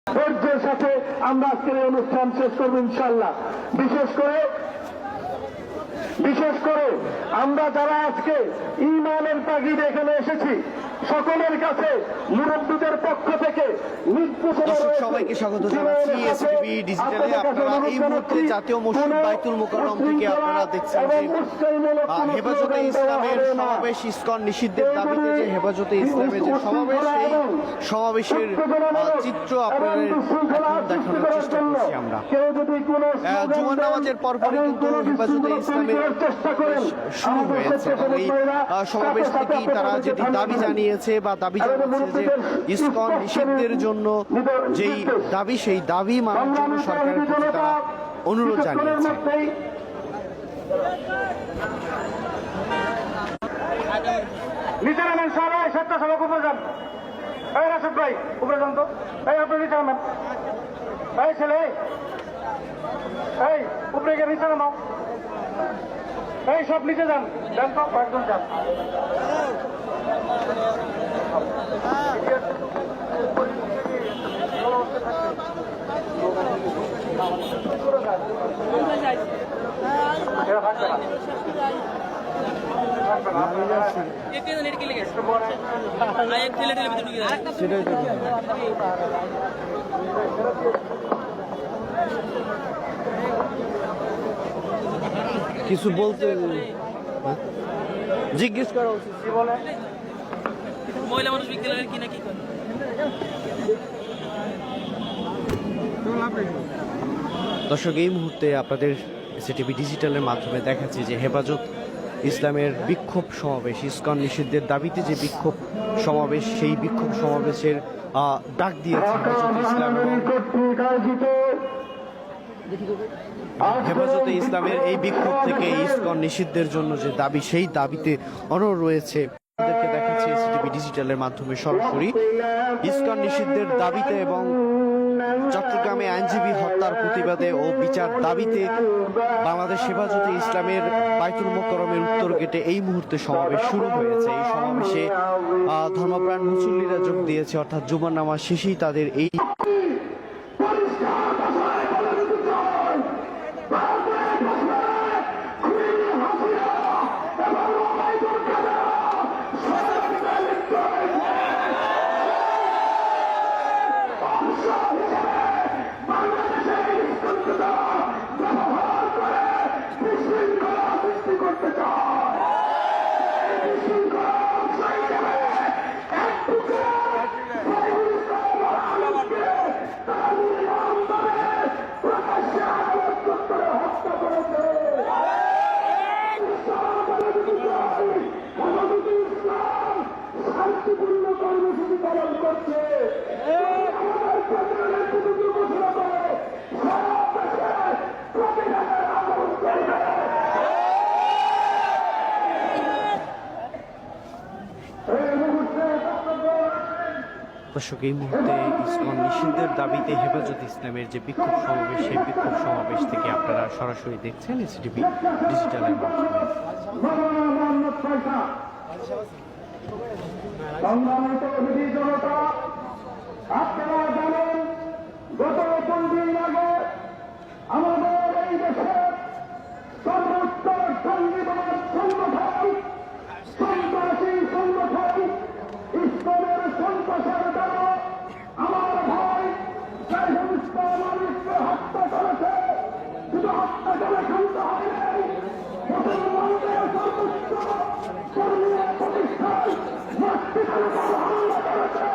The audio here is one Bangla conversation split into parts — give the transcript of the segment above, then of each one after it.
ধৈর্যের সাথে আমরা আজকের এই অনুষ্ঠান শেষ করবো ইনশাল্লাহ। বিশেষ করে আমরা যারা আজকে ঈমানের তাগিদে এখানে এসেছি, সকলের কাছে মুরব্বীদের পক্ষ থেকে সবাইকে স্বাগত জানাচ্ছি এসটিভি ডিজিটালে। আপনারা এই মুহূর্তে জাতীয় মসজিদ বাইতুল মোকাররম থেকে আপনারা দেখছেন যে হেফাজতে ইসলামের সমাবেশ, ইসকন নিষিদ্ধের দাবিতে যে হেফাজতে ইসলামের যে সমাবেশ, সেই সমাবেশের চিত্র আপনাদের দেখানোর চেষ্টা করছি আমরা। জুমার নামাজের পরপরই কিন্তু হেফাজতে ইসলামের শুরু হয়েছে এবং এই সমাবেশ থেকেই তারা যেটি দাবি জানিয়েছে বা দাবি জানাচ্ছে যে ইসকন নিষিদ্ধের জন্য যেই দাবি, সেই দাবি মানার জন্য সরকারের প্রতি তারা অনুরোধ জানিয়েছে। নিচে নামেন সবাই, স্বেচ্ছাসেবক উপরে যান। এই রাশেদ ভাই উপরে যান তো। এই আপনি নিচে নামেন। এই ছেলে, এই উপরে গিয়ে নিচে নামাও। এই সব নিচে যান, যান তো কয়েকজন যান। কিছু বলতে জিজ্ঞেস করা উচিত। কি বলে মহিলা মানুষ বিদ্যালয়ের কি নাকি দর্শক, এই মুহূর্তে আপনাদের এসটিভি ডিজিটালের মাধ্যমে দেখাচ্ছি যে হেফাজত ইসলামের বিক্ষোভ সমাবেশ, ইসকন নিষিদ্ধের দাবিতে যে বিক্ষোভ সমাবেশ, সেই বিক্ষোভ সমাবেশের ডাক দিয়েছে হেফাজতে ইসলাম। হেফাজতে ইসলামের এই বিক্ষোভ থেকে ইসকন নিষিদ্ধের জন্য যে দাবি, সেই দাবিতে অনড় রয়েছে। আপনাদেরকে দেখাচ্ছি এসটিভি ডিজিটালের মাধ্যমে সরাসরি ইসকন নিষিদ্ধের দাবিতে এবং চট্টগ্রামে আইনজীবী হত্যার প্রতিবাদে ও বিচার দাবিতে বাংলাদেশ হেফাজতে ইসলামের বাইতুল মোকাররমের উত্তর গেটে এই মুহূর্তে সমাবেশ শুরু হয়েছে। এই সমাবেশে ধর্মপ্রাণ মুসল্লিরা যোগ দিয়েছে, অর্থাৎ জুমার নামাজ শেষেই তাদের এই দর্শক, এই মুহূর্তে ইসকন নিষিদ্ধের দাবিতে হেফাজত ইসলামের যে বিক্ষোভ সমাবেশ, সেই বিক্ষোভ সমাবেশ থেকে আপনারা সরাসরি দেখছেন এসটিভি ডিজিটালের মাধ্যমে। আপনারা জানেন গত 5 দিন আগে আমাদের এই দেশের সর্বোচ্চ সংবিধান সংগঠন, সন্ত্রাসী সংগঠন ইসলামের সন্ত্রাসের দ্বারা আমার ভাই শাইখুল ইসলাম আলিফকে হত্যা করেছে। শুধু হত্যা করে শান্ত হয়নি, মুসলমানদের সর্বোচ্চ ধর্মীয় প্রতিষ্ঠান মসজিদের উপর হামলা করেছে।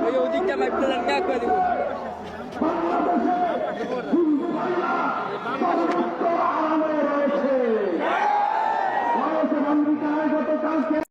ওই ওদিকটা মাইক করে দিব।